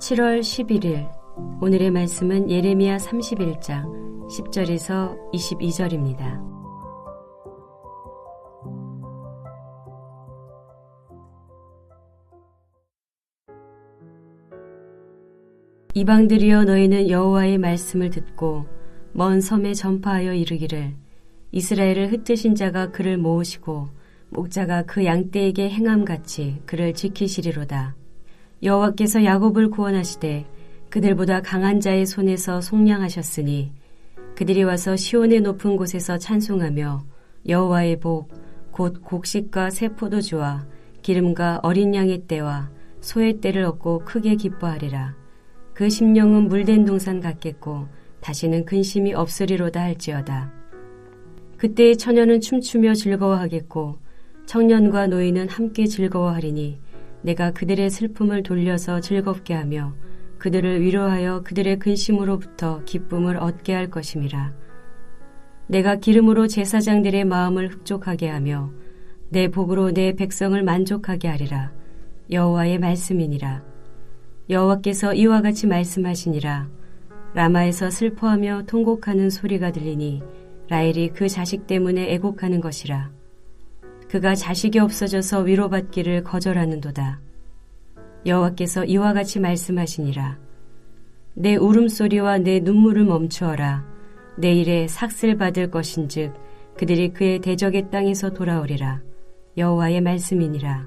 (7월 11일) 오늘의 말씀은 예레미야 31장 10절에서 22절입니다. 이방들이여 너희는 여호와의 말씀을 듣고 먼 섬에 전파하여 이르기를 이스라엘을 흩으신 자가 그를 모으시고 목자가 그 양떼에게 행함같이 그를 지키시리로다. 여호와께서 야곱을 구원하시되 그들보다 강한 자의 손에서 속량하셨으니 그들이 와서 시온의 높은 곳에서 찬송하며 여호와의 복 곧 곡식과 새 포도주와 기름과 어린 양의 떼와 소의 떼를 얻고 크게 기뻐하리라. 그 심령은 물된 동산 같겠고 다시는 근심이 없으리로다 할지어다. 그때의 처녀는 춤추며 즐거워하겠고 청년과 노인은 함께 즐거워하리니 내가 그들의 슬픔을 돌려서 즐겁게 하며 그들을 위로하여 그들의 근심으로부터 기쁨을 얻게 할 것임이라. 내가 기름으로 제사장들의 마음을 흡족하게 하며 내 복으로 내 백성을 만족하게 하리라. 여호와의 말씀이니라. 여호와께서 이와 같이 말씀하시니라. 라마에서 슬퍼하며 통곡하는 소리가 들리니 라헬이 그 자식 때문에 애곡하는 것이라. 그가 자식이 없어져서 위로받기를 거절하는도다. 여호와께서 이와 같이 말씀하시니라. 내 울음소리와 내 눈물을 멈추어라. 내 일에 삭슬 받을 것인즉 그들이 그의 대적의 땅에서 돌아오리라. 여호와의 말씀이니라.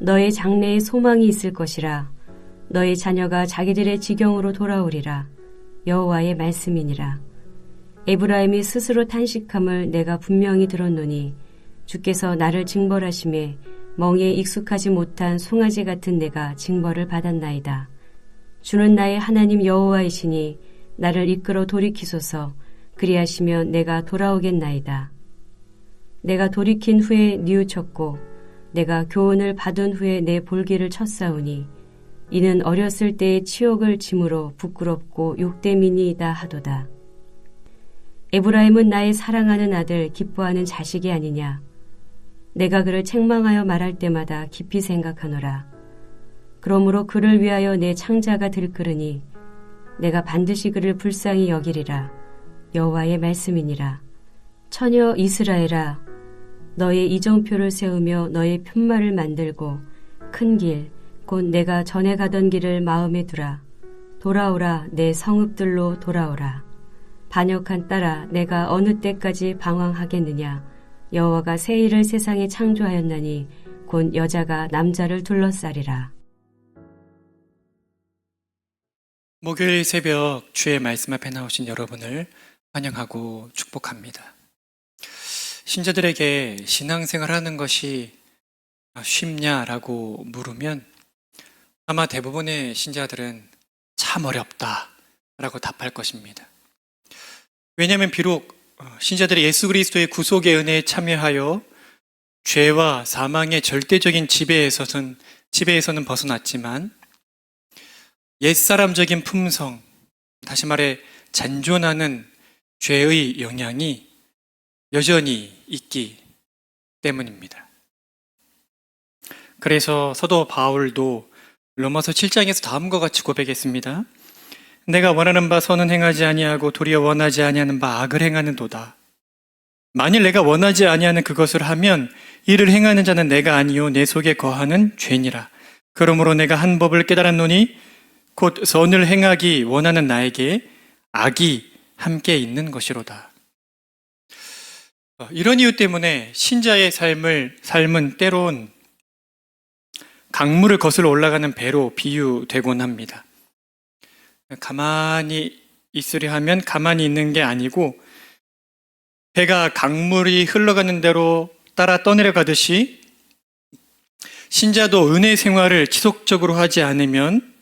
너의 장래에 소망이 있을 것이라. 너의 자녀가 자기들의 지경으로 돌아오리라. 여호와의 말씀이니라. 에브라임이 스스로 탄식함을 내가 분명히 들었노니 주께서 나를 징벌하심에 멍에에 익숙하지 못한 송아지 같은 내가 징벌을 받았나이다. 주는 나의 하나님 여호와이시니 나를 이끌어 돌이키소서. 그리하시면 내가 돌아오겠나이다. 내가 돌이킨 후에 뉘우쳤고 내가 교훈을 받은 후에 내 볼기를 쳤사오니 이는 어렸을 때의 치욕을 짐으로 부끄럽고 욕됨이니이다 하도다. 에브라임은 나의 사랑하는 아들 기뻐하는 자식이 아니냐. 내가 그를 책망하여 말할 때마다 깊이 생각하노라. 그러므로 그를 위하여 내 창자가 들끓으니 내가 반드시 그를 불쌍히 여기리라. 여호와의 말씀이니라. 처녀 이스라엘아, 너의 이정표를 세우며 너의 편말을 만들고 큰 길, 곧 내가 전에 가던 길을 마음에 두라. 돌아오라, 내 성읍들로 돌아오라. 반역한 딸아, 내가 어느 때까지 방황하겠느냐. 여호와가 새 일을 세상에 창조하였나니 곧 여자가 남자를 둘러싸리라. 목요일 새벽 주의 말씀 앞에 나오신 여러분을 환영하고 축복합니다. 신자들에게 신앙생활하는 것이 쉽냐라고 물으면 아마 대부분의 신자들은 참 어렵다라고 답할 것입니다. 왜냐하면 비록 신자들이 예수 그리스도의 구속의 은혜에 참여하여 죄와 사망의 절대적인 지배에서는 벗어났지만 옛사람적인 품성, 다시 말해 잔존하는 죄의 영향이 여전히 있기 때문입니다. 그래서 사도 바울도 로마서 7장에서 다음과 같이 고백했습니다. 내가 원하는 바 선은 행하지 아니하고 도리어 원하지 아니하는 바 악을 행하는도다. 만일 내가 원하지 아니하는 그것을 하면 이를 행하는 자는 내가 아니요 내 속에 거하는 죄니라. 그러므로 내가 한 법을 깨달았노니 곧 선을 행하기 원하는 나에게 악이 함께 있는 것이로다. 이런 이유 때문에 신자의 삶은 때론 강물을 거슬러 올라가는 배로 비유되곤 합니다. 가만히 있으려 하면 가만히 있는 게 아니고 배가 강물이 흘러가는 대로 따라 떠내려 가듯이 신자도 은혜 생활을 지속적으로 하지 않으면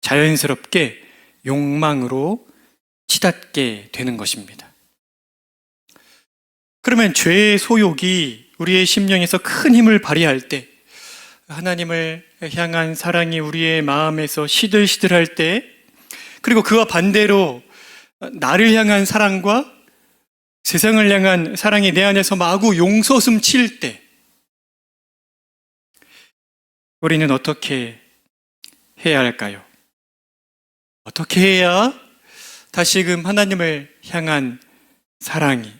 자연스럽게 욕망으로 치닫게 되는 것입니다. 그러면 죄의 소욕이 우리의 심령에서 큰 힘을 발휘할 때, 하나님을 향한 사랑이 우리의 마음에서 시들시들할 때, 그리고 그와 반대로 나를 향한 사랑과 세상을 향한 사랑이 내 안에서 마구 용솟음 칠 때, 우리는 어떻게 해야 할까요? 어떻게 해야 다시금 하나님을 향한 사랑이,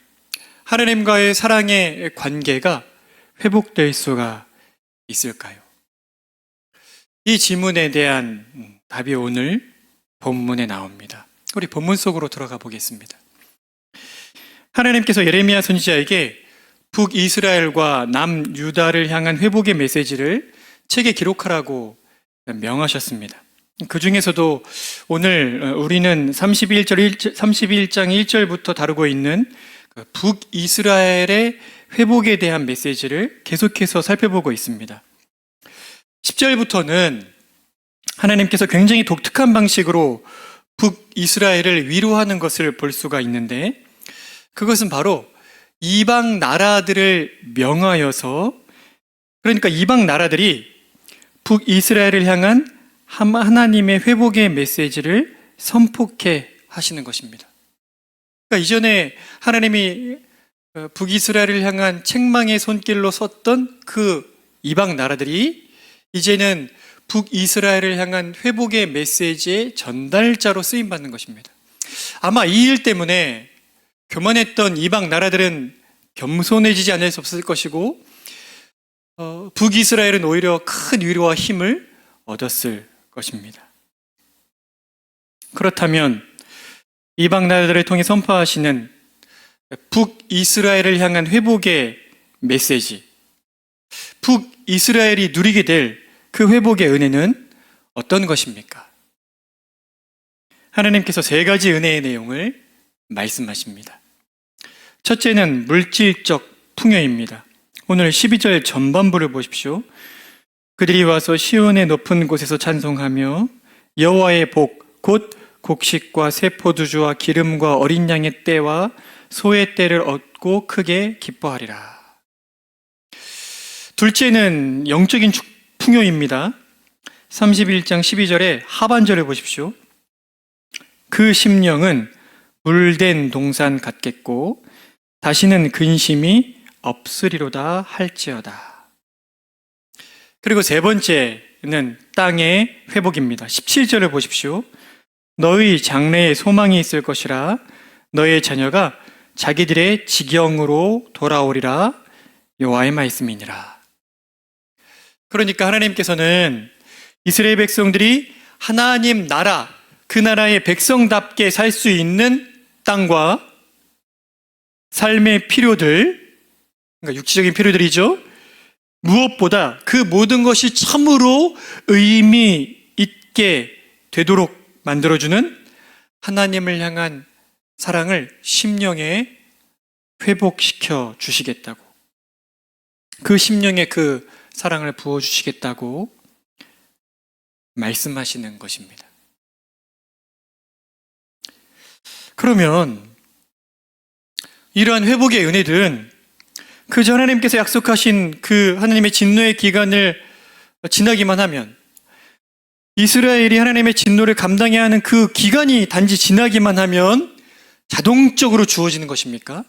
하나님과의 사랑의 관계가 회복될 수가 있을까요? 이 질문에 대한 답이 오늘 본문에 나옵니다. 우리 본문 속으로 들어가 보겠습니다. 하나님께서 예레미야 선지자에게 북이스라엘과 남유다를 향한 회복의 메시지를 책에 기록하라고 명하셨습니다. 그 중에서도 오늘 우리는 31장 1절부터 다루고 있는 북이스라엘의 회복에 대한 메시지를 계속해서 살펴보고 있습니다. 10절부터는 하나님께서 굉장히 독특한 방식으로 북이스라엘을 위로하는 것을 볼 수가 있는데, 그것은 바로 이방 나라들을 명하여서, 그러니까 이방 나라들이 북이스라엘을 향한 하나님의 회복의 메시지를 선포케 하시는 것입니다. 그러니까 이전에 하나님이 북이스라엘을 향한 책망의 손길로 썼던 그 이방 나라들이 이제는 북이스라엘을 향한 회복의 메시지의 전달자로 쓰임받는 것입니다. 아마 이 일 때문에 교만했던 이방 나라들은 겸손해지지 않을 수 없을 것이고, 북이스라엘은 오히려 큰 위로와 힘을 얻었을 것입니다. 그렇다면 이방 나라들을 통해 선포하시는 북이스라엘을 향한 회복의 메시지, 북이스라엘이 누리게 될 그 회복의 은혜는 어떤 것입니까? 하나님께서 3가지 은혜의 내용을 말씀하십니다. 첫째는 물질적 풍요입니다. 오늘 12절 전반부를 보십시오. 그들이 와서 시온의 높은 곳에서 찬송하며 여호와의 복, 곧 곡식과 새 포도주와 기름과 어린 양의 떼와 소의 떼를 얻고 크게 기뻐하리라. 둘째는 영적인 풍요입니다. 31장 12절의 하반절을 보십시오. 그 심령은 물된 동산 같겠고 다시는 근심이 없으리로다 할지어다. 그리고 세 번째는 땅의 회복입니다. 17절을 보십시오. 너희 장래에 소망이 있을 것이라 너의 자녀가 자기들의 지경으로 돌아오리라 여호와의 말씀이니라. 그러니까 하나님께서는 이스라엘 백성들이 하나님 나라, 그 나라의 백성답게 살 수 있는 땅과 삶의 필요들, 그러니까 육체적인 필요들이죠. 무엇보다 그 모든 것이 참으로 의미 있게 되도록 만들어주는 하나님을 향한 사랑을 심령에 회복시켜 주시겠다고, 그 심령에 그 사랑을 부어주시겠다고 말씀하시는 것입니다. 그러면 이러한 회복의 은혜들은 그저 하나님께서 약속하신 그 하나님의 진노의 기간을 지나기만 하면, 이스라엘이 하나님의 진노를 감당해야 하는 그 기간이 단지 지나기만 하면 자동적으로 주어지는 것입니까?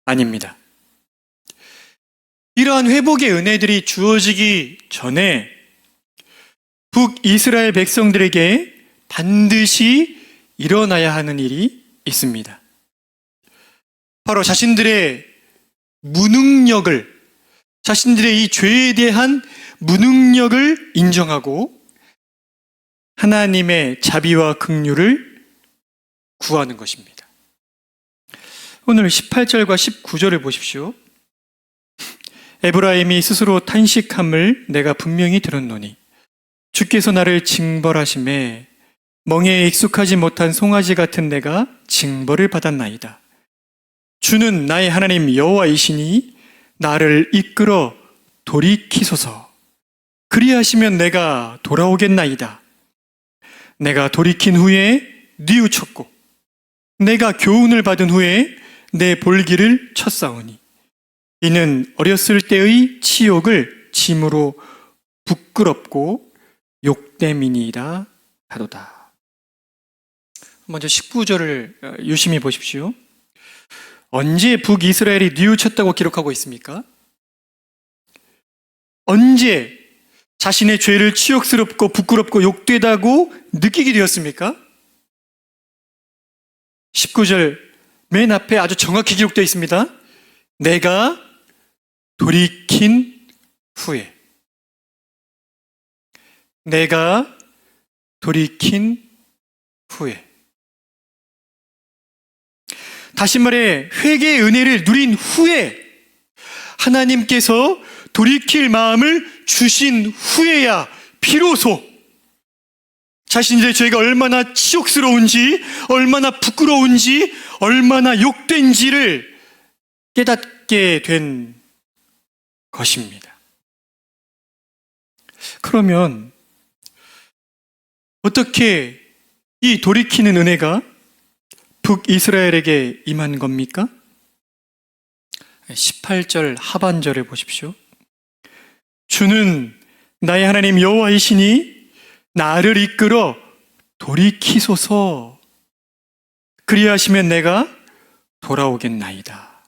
아닙니다. 이러한 회복의 은혜들이 주어지기 전에 북이스라엘 백성들에게 반드시 일어나야 하는 일이 있습니다. 바로 자신들의 무능력을, 자신들의 이 죄에 대한 무능력을 인정하고 하나님의 자비와 긍휼을 구하는 것입니다. 오늘 18절과 19절을 보십시오. 에브라임이 스스로 탄식함을 내가 분명히 들었노니 주께서 나를 징벌하심에 멍에에 익숙하지 못한 송아지 같은 내가 징벌을 받았나이다. 주는 나의 하나님 여호와이시니 나를 이끌어 돌이키소서. 그리하시면 내가 돌아오겠나이다. 내가 돌이킨 후에 뉘우쳤고 내가 교훈을 받은 후에 내 볼기를 쳤사오니 이는 어렸을 때의 치욕을 짐으로 부끄럽고 욕됨이니이다 하도다. 먼저 19절을 유심히 보십시오. 언제 북이스라엘이 뉘우쳤다고 기록하고 있습니까? 언제 자신의 죄를 치욕스럽고 부끄럽고 욕되다고 느끼게 되었습니까? 19절 맨 앞에 아주 정확히 기록되어 있습니다. 내가 돌이킨 후에. 내가 돌이킨 후에. 다시 말해 회개의 은혜를 누린 후에 하나님께서 돌이킬 마음을 주신 후에야 비로소 자신들의 죄가 얼마나 치욕스러운지, 얼마나 부끄러운지, 얼마나 욕된지를 깨닫게 된 것입니다. 그러면 어떻게 이 돌이키는 은혜가 북이스라엘에게 임한 겁니까? 18절 하반절을 보십시오. 주는 나의 하나님 여호와이시니 나를 이끌어 돌이키소서. 그리하시면 내가 돌아오겠나이다.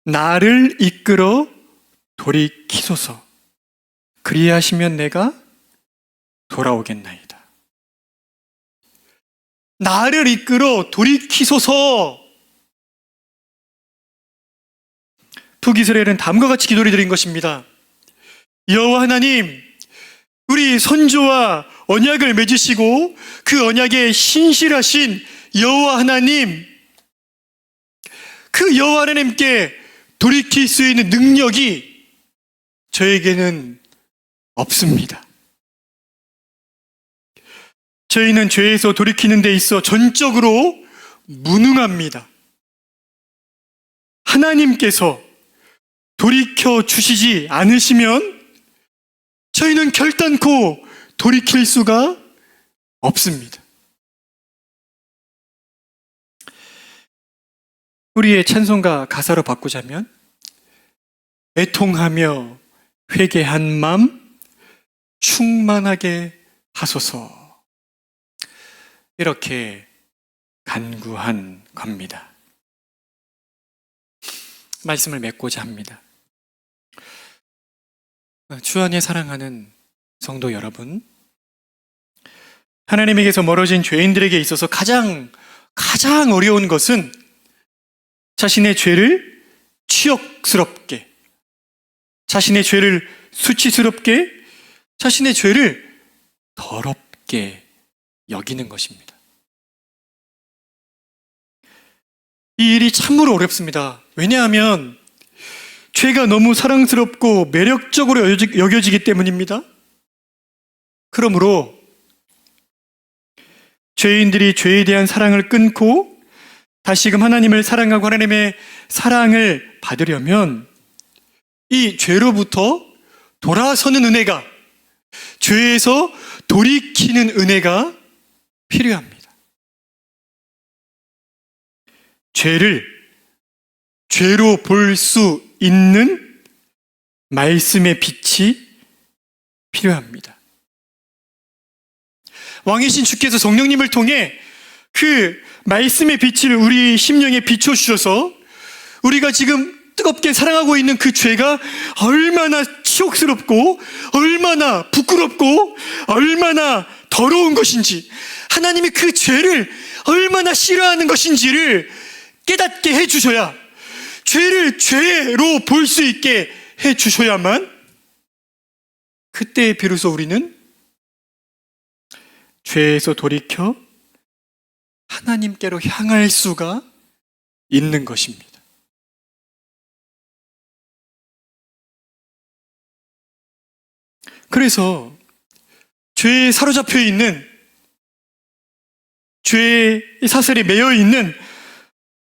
나를 이끌어 돌이키소서. 그리하시면 내가 돌아오겠나이다. 나를 이끌어 돌이키소서. 북이스라엘은 다음과 같이 기도를 드린 것입니다. 여호와 하나님, 우리 선조와 언약을 맺으시고 그 언약에 신실하신 여호와 하나님, 그 여호와 하나님께 돌이킬 수 있는 능력이 저에게는 없습니다. 저희는 죄에서 돌이키는 데 있어 전적으로 무능합니다. 하나님께서 돌이켜 주시지 않으시면 저희는 결단코 돌이킬 수가 없습니다. 우리의 찬송가 가사로 바꾸자면 애통하며 회개한 맘 충만하게 하소서, 이렇게 간구한 겁니다. 말씀을 맺고자 합니다. 주 안에 사랑하는 성도 여러분, 하나님에게서 멀어진 죄인들에게 있어서 가장 어려운 것은 자신의 죄를 치욕스럽게, 자신의 죄를 수치스럽게, 자신의 죄를 더럽게 여기는 것입니다. 이 일이 참으로 어렵습니다. 왜냐하면 죄가 너무 사랑스럽고 매력적으로 여겨지기 때문입니다. 그러므로 죄인들이 죄에 대한 사랑을 끊고 다시금 하나님을 사랑하고 하나님의 사랑을 받으려면 이 죄로부터 돌아서는 은혜가, 죄에서 돌이키는 은혜가 필요합니다. 죄를 죄로 볼 수 있는 말씀의 빛이 필요합니다. 왕이신 주께서 성령님을 통해 그 말씀의 빛을 우리 심령에 비춰주셔서 우리가 지금 뜨겁게 사랑하고 있는 그 죄가 얼마나 치욕스럽고 얼마나 부끄럽고 얼마나 더러운 것인지, 하나님이 그 죄를 얼마나 싫어하는 것인지를 깨닫게 해주셔야, 죄를 죄로 볼 수 있게 해주셔야만 그때 비로소 우리는 죄에서 돌이켜 하나님께로 향할 수가 있는 것입니다. 그래서 죄에 사로잡혀 있는, 죄의 사슬에 매여 있는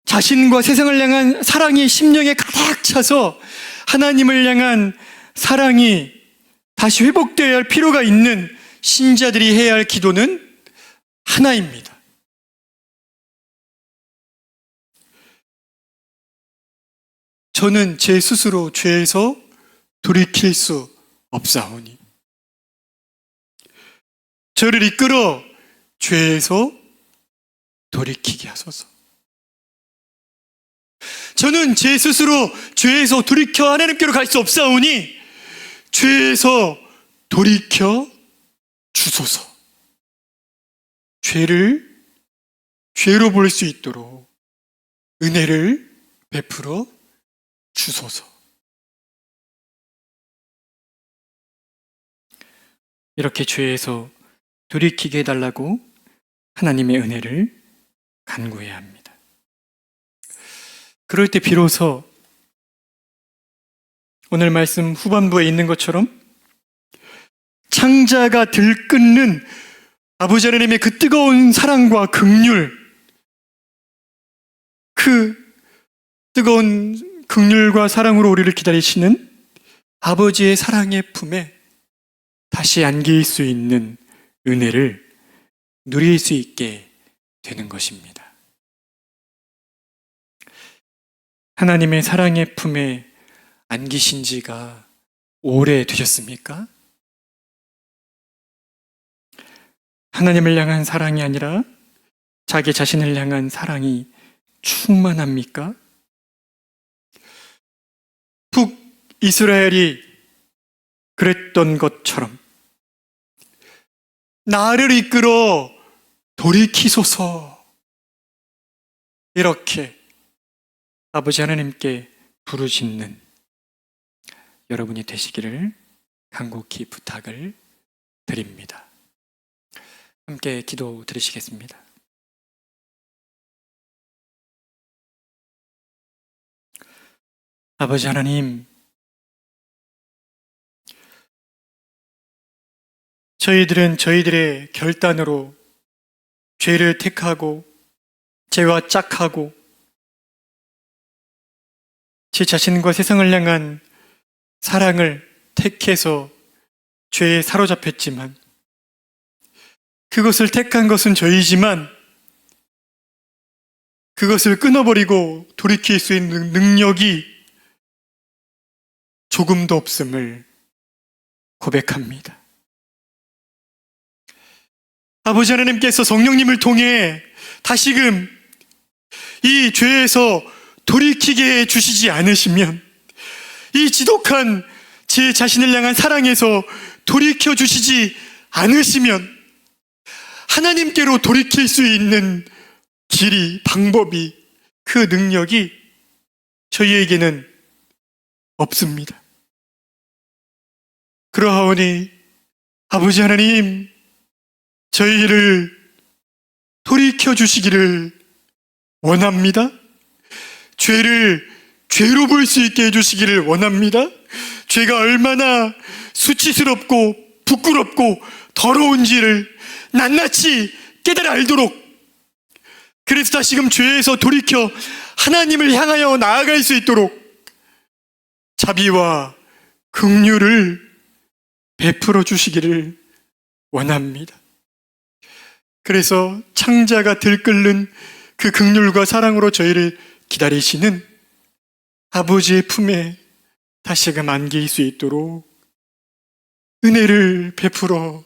자신과 세상을 향한 사랑이 심령에 가득 차서 하나님을 향한 사랑이 다시 회복되어야 할 필요가 있는 신자들이 해야 할 기도는 하나입니다. 저는 제 스스로 죄에서 돌이킬 수 없사오니 저를 이끌어 죄에서 돌이키게 하소서. 저는 제 스스로 죄에서 돌이켜 하나님께로 갈 수 없사오니 죄에서 돌이켜 주소서. 죄를 죄로 볼 수 있도록 은혜를 베풀어 주소서. 이렇게 죄에서 돌이키게 해달라고 하나님의 은혜를 간구해야 합니다. 그럴 때 비로소 오늘 말씀 후반부에 있는 것처럼 창자가 들끓는 아버지 하나님의 그 뜨거운 사랑과 긍휼, 그 뜨거운 긍휼과 사랑으로 우리를 기다리시는 아버지의 사랑의 품에 다시 안길 수 있는 은혜를 누릴 수 있게 되는 것입니다. 하나님의 사랑의 품에 안기신 지가 오래 되셨습니까? 하나님을 향한 사랑이 아니라 자기 자신을 향한 사랑이 충만합니까? 북이스라엘이 그랬던 것처럼 나를 이끌어 돌이키소서, 이렇게 아버지 하나님께 부르짖는 여러분이 되시기를 간곡히 부탁을 드립니다. 함께 기도 드리시겠습니다. 아버지 하나님, 저희들은 저희들의 결단으로 죄를 택하고 죄와 짝하고 제 자신과 세상을 향한 사랑을 택해서 죄에 사로잡혔지만, 그것을 택한 것은 저희지만 그것을 끊어버리고 돌이킬 수 있는 능력이 조금도 없음을 고백합니다. 아버지 하나님께서 성령님을 통해 다시금 이 죄에서 돌이키게 해주시지 않으시면, 이 지독한 제 자신을 향한 사랑에서 돌이켜 주시지 않으시면 하나님께로 돌이킬 수 있는 길이, 방법이, 그 능력이 저희에게는 없습니다. 그러하오니 아버지 하나님, 저희를 돌이켜 주시기를 원합니다. 죄를 죄로 볼 수 있게 해주시기를 원합니다. 죄가 얼마나 수치스럽고 부끄럽고 더러운지를 낱낱이 깨달아 알도록, 그래서 다시금 죄에서 돌이켜 하나님을 향하여 나아갈 수 있도록 자비와 긍휼을 베풀어 주시기를 원합니다. 그래서 창자가 들끓는 그 긍휼과 사랑으로 저희를 기다리시는 아버지의 품에 다시금 안길 수 있도록 은혜를 베풀어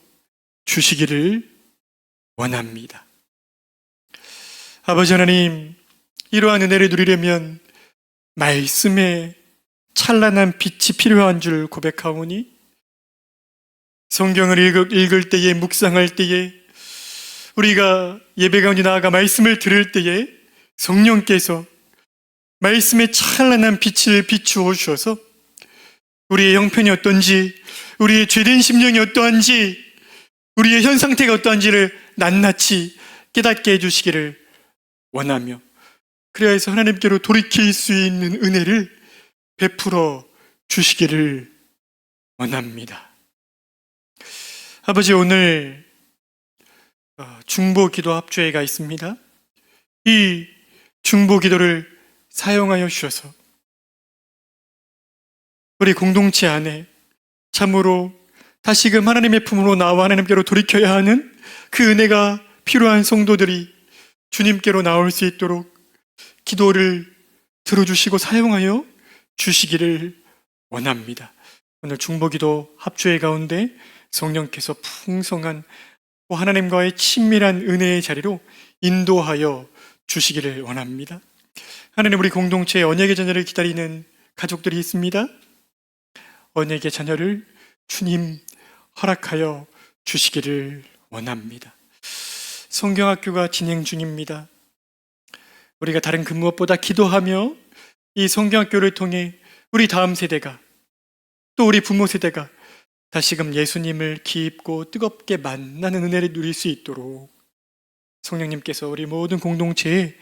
주시기를 원합니다. 아버지 하나님, 이러한 은혜를 누리려면 말씀에 찬란한 빛이 필요한 줄 고백하오니 성경을 읽을 때에, 묵상할 때에, 우리가 예배 가운데 나아가 말씀을 들을 때에 성령께서 말씀의 찬란한 빛을 비추어 주셔서 우리의 형편이 어떤지, 우리의 죄된 심령이 어떠한지, 우리의 현 상태가 어떠한지를 낱낱이 깨닫게 해주시기를 원하며, 그래야 해서 하나님께로 돌이킬 수 있는 은혜를 베풀어 주시기를 원합니다. 아버지, 오늘 중보 기도 합주회가 있습니다. 이 중보 기도를 사용하여 주셔서 우리 공동체 안에 참으로 다시금 하나님의 품으로 나와 하나님께로 돌이켜야 하는 그 은혜가 필요한 성도들이 주님께로 나올 수 있도록 기도를 들어주시고 사용하여 주시기를 원합니다. 오늘 중보기도 합주회 가운데 성령께서 풍성한 하나님과의 친밀한 은혜의 자리로 인도하여 주시기를 원합니다. 하나님, 우리 공동체에 언약의 자녀를 기다리는 가족들이 있습니다. 언약의 자녀를 주님 허락하여 주시기를 원합니다. 성경학교가 진행 중입니다. 우리가 다른 그 무엇보다 기도하며 이 성경학교를 통해 우리 다음 세대가, 또 우리 부모 세대가 다시금 예수님을 깊고 뜨겁게 만나는 은혜를 누릴 수 있도록 성령님께서 우리 모든 공동체에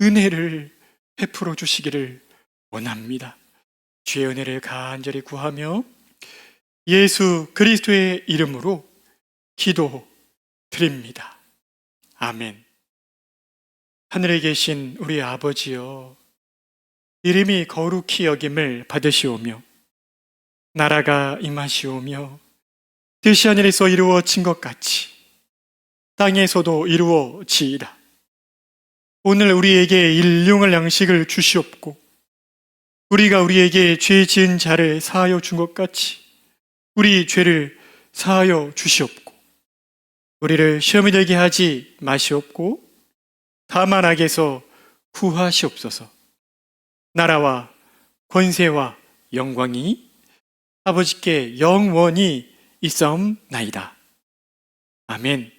은혜를 베풀어 주시기를 원합니다. 주의 은혜를 간절히 구하며 예수 그리스도의 이름으로 기도드립니다. 아멘. 하늘에 계신 우리 아버지여, 이름이 거룩히 여김을 받으시오며 나라가 임하시오며 뜻이 하늘에서 이루어진 것 같이 땅에서도 이루어지이다. 오늘 우리에게 일용할 양식을 주시옵고 우리가 우리에게 죄 지은 자를 사하여 준 것 같이 우리 죄를 사하여 주시옵고 우리를 시험에 들게 하지 마시옵고 다만 악에서 구하시옵소서. 나라와 권세와 영광이 아버지께 영원히 있사옵나이다. 아멘.